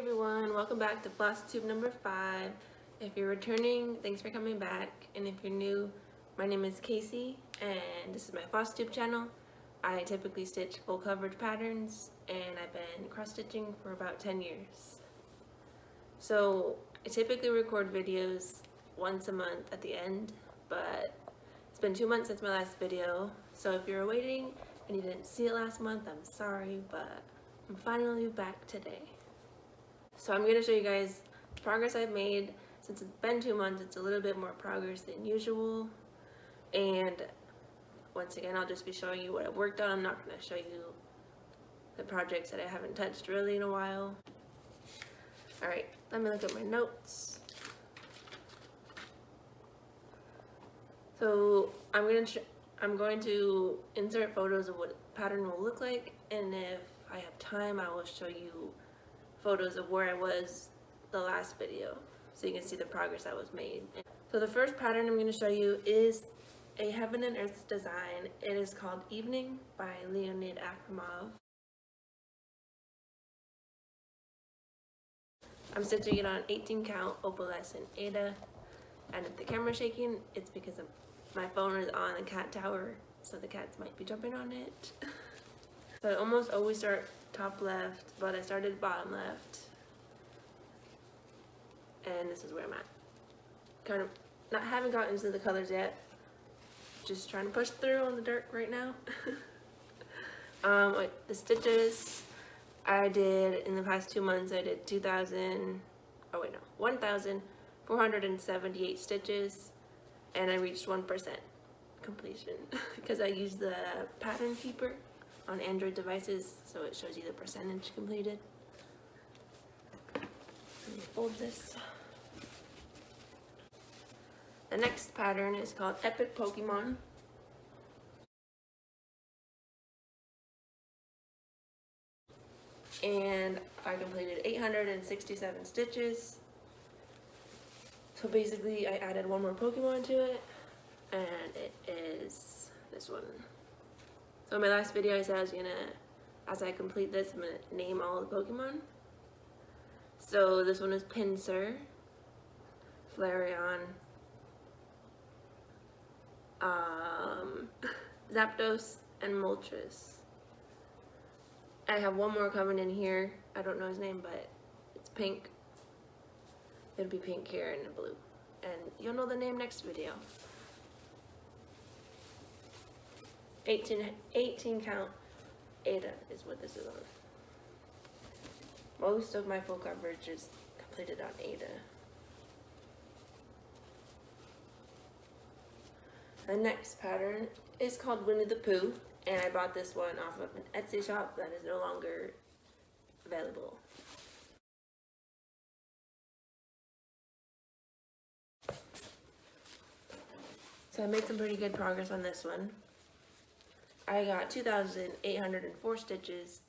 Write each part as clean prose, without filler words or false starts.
everyone, welcome back to Flosstube number 5. If you're returning, thanks for coming back, and if you're new, my name is Casey and this is my Flosstube channel. I typically stitch full coverage patterns and I've been cross stitching for about 10 years. So I typically record videos once a month at the end, but it's been 2 months since my last video, so if you're waiting and you didn't see it last month, I'm sorry, but I'm finally back today. So I'm going to show you guys the progress I've made. Since it's been 2 months, it's a little bit more progress than usual. And once again, I'll just be showing you what I've worked on. I'm not going to show you the projects that I haven't touched really in a while. Alright, let me look at my notes. So I'm going to insert photos of what the pattern will look like, and if I have time, I will show you photos of where I was the last video so you can see the progress that was made. So the first pattern I'm going to show you is a Heaven and Earth design. It is called Evening by Leonid Akramov. I'm stitching it on 18 count opalescent Aida, and if the camera's shaking, it's because my phone is on a cat tower, so the cats might be jumping on it. So I almost always start top left, but I started bottom left, and this is where I'm at. Haven't gotten into the colors yet, just trying to push through on the dark right now. The stitches I did in the past 2 months, I did 1,478 stitches, and I reached 1% completion because I used the pattern keeper on Android devices, so it shows you the percentage completed. Let me fold this. The next pattern is called Epic Pokemon. And I completed 867 stitches. So basically I added one more Pokemon to it, and it is this one. So in my last video I said I was gonna, as I complete this, I'm gonna name all the Pokemon. So this one is Pinsir, Flareon, Zapdos, and Moltres. I have one more coming in here. I don't know his name, but it's pink. It'll be pink here and blue. And you'll know the name next video. 18 count Aida is what this is on. Most of my full coverage is completed on Aida. The next pattern is called Winnie the Pooh, and I bought this one off of an Etsy shop that is no longer available. So I made some pretty good progress on this one. I got 2,804 stitches,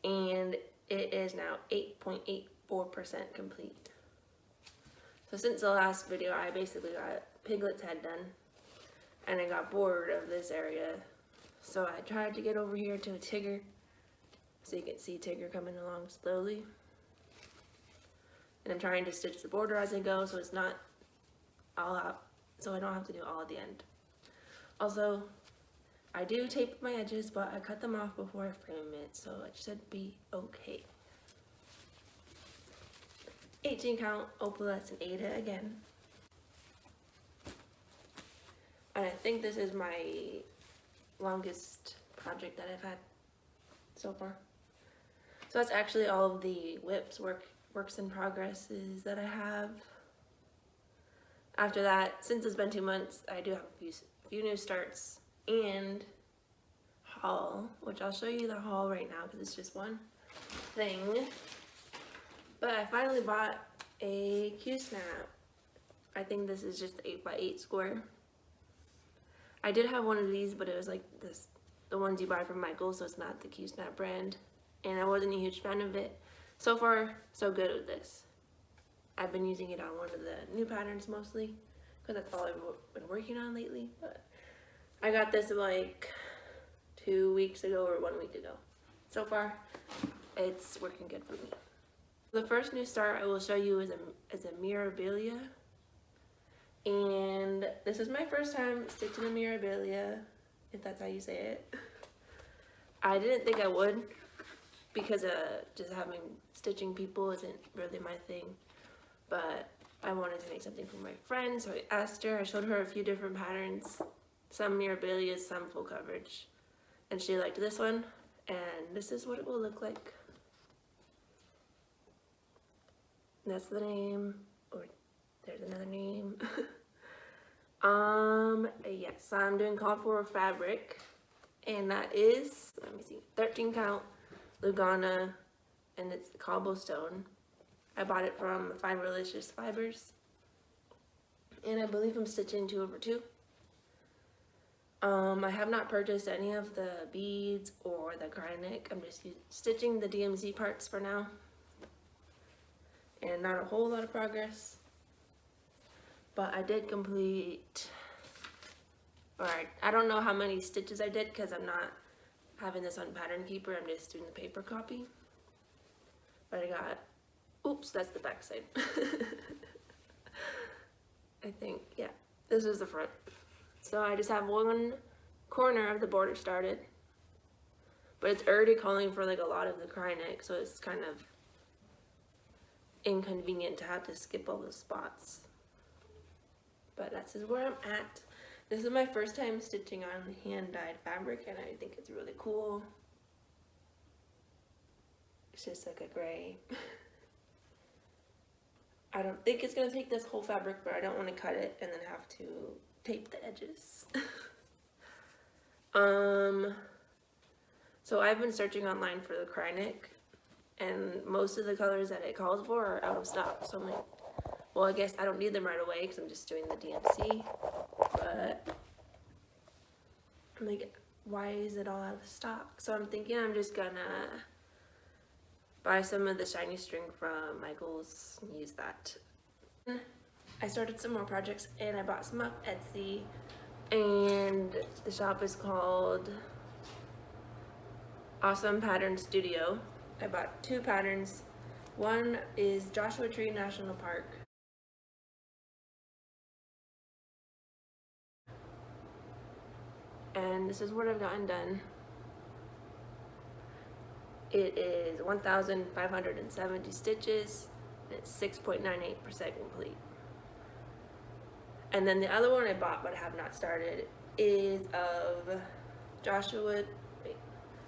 and it is now 8.84% complete. So since the last video, I basically got Piglet's head done, and I got bored of this area, so I tried to get over here to a Tigger, so you can see Tigger coming along slowly. And I'm trying to stitch the border as I go, so it's not all out, so I don't have to do all at the end. Also, I do tape my edges, but I cut them off before I frame it, so it should be okay. 18 count opalescent Aida again. And I think this is my longest project that I've had so far. So that's actually all of the whips, works in progresses that I have. After that, since it's been 2 months, I do have a few new starts and haul, which I'll show you the haul right now because it's just one thing. But I finally bought a Q-snap. I think this is just 8x8 square. I did have one of these, but it was like the ones you buy from Michaels, so it's not the Q-snap brand, and I wasn't a huge fan of it. So far, so good with this. I've been using it on one of the new patterns mostly, because that's all I've been working on lately. But I got this like 2 weeks ago or 1 week ago. So far, it's working good for me. The first new start I will show you is a mirabilia. And this is my first time stitching a mirabilia, if that's how you say it. I didn't think I would, because just having stitching people isn't really my thing. But I wanted to make something for my friend, so I asked her. I showed her a few different patterns, some mirabilias, some full coverage, and she liked this one. And this is what it will look like. That's the name, or there's another name. Yes, I'm doing called for fabric, and that is, let me see, 13 count Lugana, and it's cobblestone. I bought it from Fiberlicious Fibers, and I believe I'm stitching 2/2. I have not purchased any of the beads or the Krynic. I'm just stitching the DMZ parts for now, and not a whole lot of progress. But I did complete, or I don't know how many stitches I did because I'm not having this on Pattern Keeper. I'm just doing the paper copy. But I got, oops, that's the back side. I think, yeah, this is the front. So I just have one corner of the border started, but it's already calling for like a lot of the Krynic, so it's kind of inconvenient to have to skip all the spots. But that's where I'm at. This is my first time stitching on hand-dyed fabric, and I think it's really cool. It's just like a gray. I don't think it's gonna take this whole fabric, but I don't want to cut it and then have to tape the edges. So I've been searching online for the Krynic, and most of the colors that it calls for are out of stock. So I'm like, well, I guess I don't need them right away because I'm just doing the DMC. But I'm like, why is it all out of stock? So I'm thinking I'm just gonna buy some of the shiny string from Michaels and use that. I started some more projects, and I bought some off Etsy, and the shop is called Awesome Pattern Studio. I bought 2 patterns. One is Joshua Tree National Park. And this is what I've gotten done. It is 1,570 stitches, and it's 6.98% complete. And then the other one I bought but have not started is of Joshua,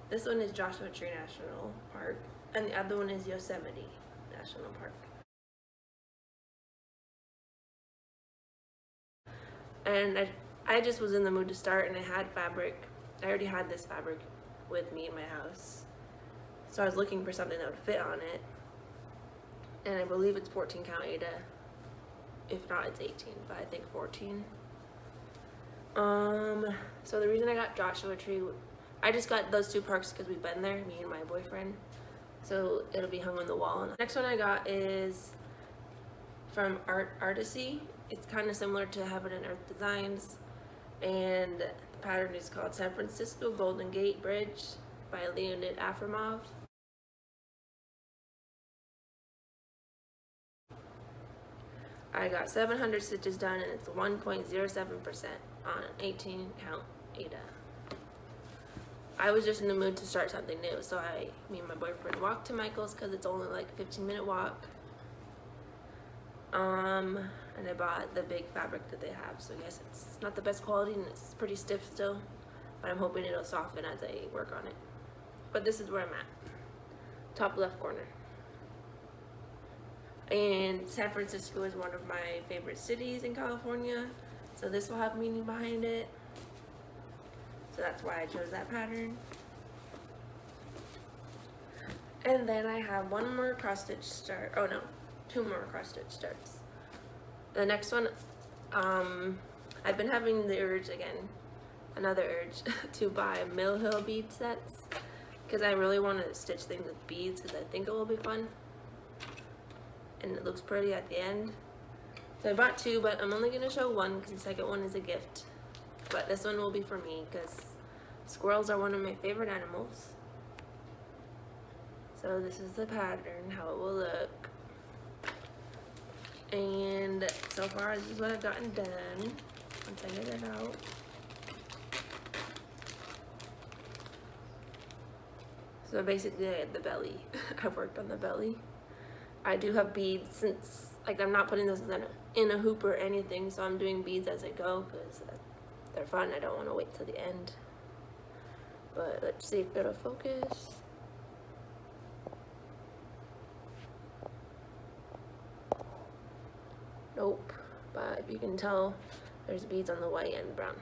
this one is Joshua Tree National Park, and the other one is Yosemite National Park. And I just was in the mood to start, and I had fabric. I already had this fabric with me in my house. So I was looking for something that would fit on it. And I believe it's 14 count Ada. If not, it's 18, but I think 14. So the reason I got Joshua Tree, I just got those 2 parks because we've been there, me and my boyfriend. So it'll be hung on the wall. Next one I got is from Artisy. It's kind of similar to Heaven and Earth Designs. And the pattern is called San Francisco Golden Gate Bridge by Leonid Afromov. I got 700 stitches done, and it's 1.07% on an 18 count Ada. I was just in the mood to start something new, so me and my boyfriend walked to Michael's because it's only like a 15-minute walk. And I bought the big fabric that they have, so I guess it's not the best quality and it's pretty stiff still, but I'm hoping it'll soften as I work on it. But this is where I'm at, top left corner. And San Francisco is one of my favorite cities in California, so this will have meaning behind it. So that's why I chose that pattern. And then I have one more cross stitch start, oh no, 2 more cross stitch starts. The next one, I've been having the urge again, another urge, to buy Mill Hill bead sets, because I really want to stitch things with beads because I think it will be fun. And it looks pretty at the end. So I bought 2, but I'm only going to show one because the second one is a gift. But this one will be for me because squirrels are one of my favorite animals. So this is the pattern, how it will look. And so far, this is what I've gotten done. Once I get it out. So basically, the belly. I've worked on the belly. I do have beads since, like, I'm not putting this in a hoop or anything, so I'm doing beads as I go because they're fun. I don't want to wait till the end. But let's see if it'll focus. Nope. But if you can tell, there's beads on the white and the brown.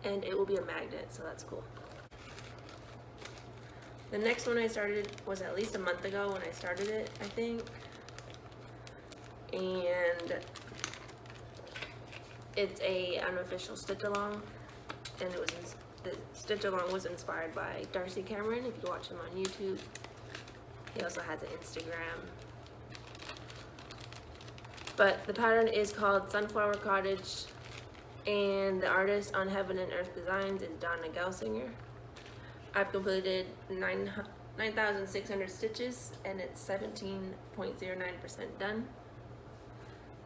And it will be a magnet, so that's cool. The next one I started was at least a month ago when I started it, I think. And it's a unofficial stitch along, and it was the stitch along was inspired by Darcy Cameron. If you watch him on YouTube, he also has an Instagram. But the pattern is called Sunflower Cottage, and the artist on Heaven and Earth Designs is Donna Gelsinger. I've completed 9,600 stitches, and it's 17.09% done.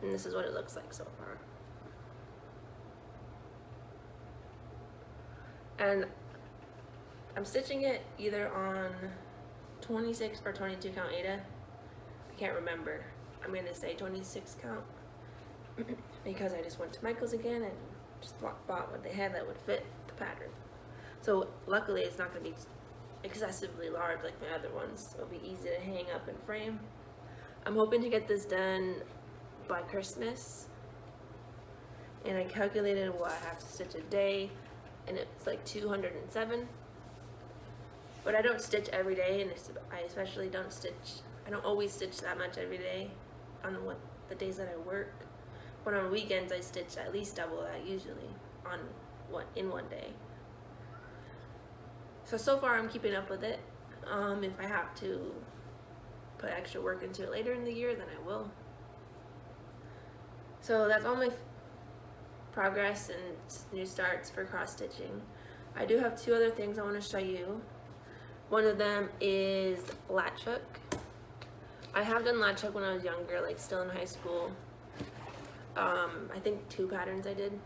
And this is what it looks like so far. And I'm stitching it either on 26 or 22 count Aida. I can't remember. I'm gonna say 26 count because I just went to Michael's again and just bought what they had that would fit the pattern. So luckily it's not gonna be excessively large like my other ones. It'll be easy to hang up and frame. I'm hoping to get this done by Christmas. And I calculated what I have to stitch a day, and it's like 207. But I don't stitch every day, and I especially don't stitch, I don't always stitch that much every day on the days that I work. But on weekends I stitch at least double that usually in one day. So far I'm keeping up with it. If I have to put extra work into it later in the year, then I will. So that's all my progress and new starts for cross stitching. I do have two other things I want to show you. One of them is latch hook. I have done latch hook when I was younger, like still in high school. I think 2 patterns I did.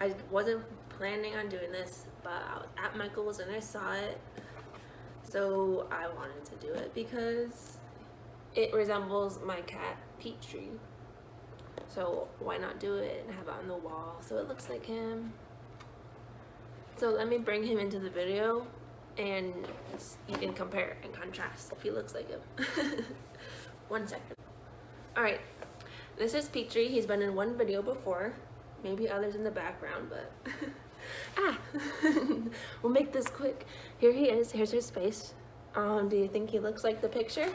I wasn't planning on doing this, but I was at Michael's and I saw it, so I wanted to do it because it resembles my cat Peachtree. So why not do it and have it on the wall so it looks like him. So let me bring him into the video and you can compare and contrast if he looks like him. 1 second. Alright, this is Peachtree. He's been in one video before. Maybe others in the background, but we'll make this quick. Here he is. Here's his face. Do you think he looks like the picture?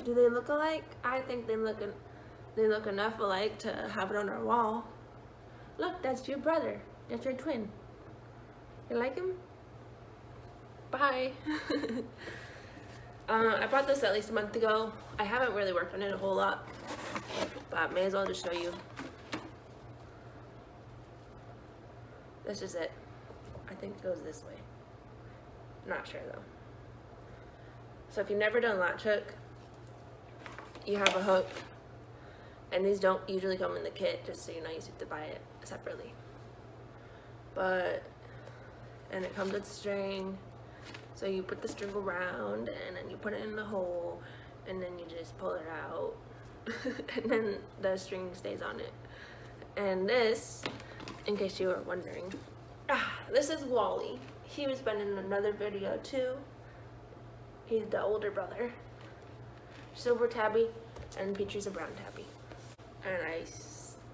Do they look alike? I think they look enough alike to have it on our wall. Look, that's your brother. That's your twin. You like him? Bye. I bought this at least a month ago. I haven't really worked on it a whole lot, but I may as well just show you. This is it. I think it goes this way. Not sure though. So if you've never done latch hook, you have a hook, and these don't usually come in the kit, just so you know, you have to buy it separately. And it comes with string, so you put the string around, and then you put it in the hole, and then you just pull it out, and then the string stays on it. And this, in case you were wondering, this is Wally. He was been in another video too. He's the older brother. Silver tabby, and Peachtree's a brown tabby. And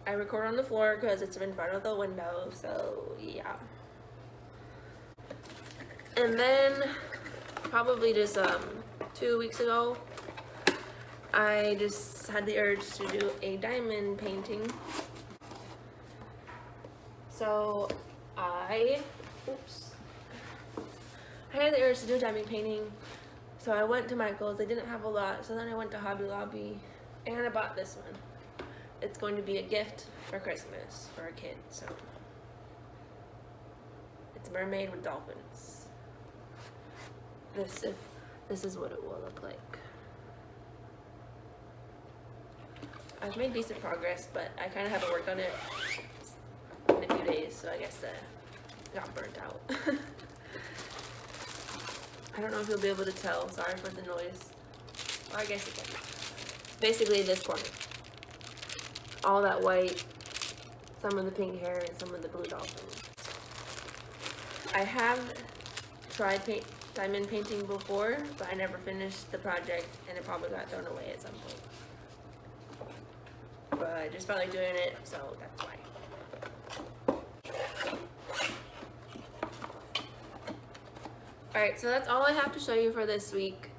I record on the floor because it's in front of the window, so yeah. And then probably just 2 weeks ago, I just had the urge to do a diamond painting. So I had the urge to do a diamond painting. So I went to Michael's. They didn't have a lot, so then I went to Hobby Lobby and I bought this one. It's going to be a gift for Christmas for a kid. So It's a mermaid with dolphins. This is what it will look like. I've made decent progress, but I kind of haven't worked on it in a few days, so I guess got burnt out. I don't know if you'll be able to tell. Sorry for the noise. Or I guess you can. Basically this corner. All that white, some of the pink hair, and some of the blue dolphins. I have tried diamond painting before, but I never finished the project, and it probably got thrown away at some point. But I just felt like doing it, so that's why. Alright, so that's all I have to show you for this week.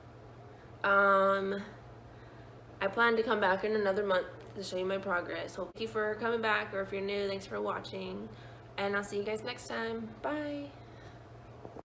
I plan to come back in another month to show you my progress. Thank you for coming back, or if you're new, thanks for watching. And I'll see you guys next time. Bye!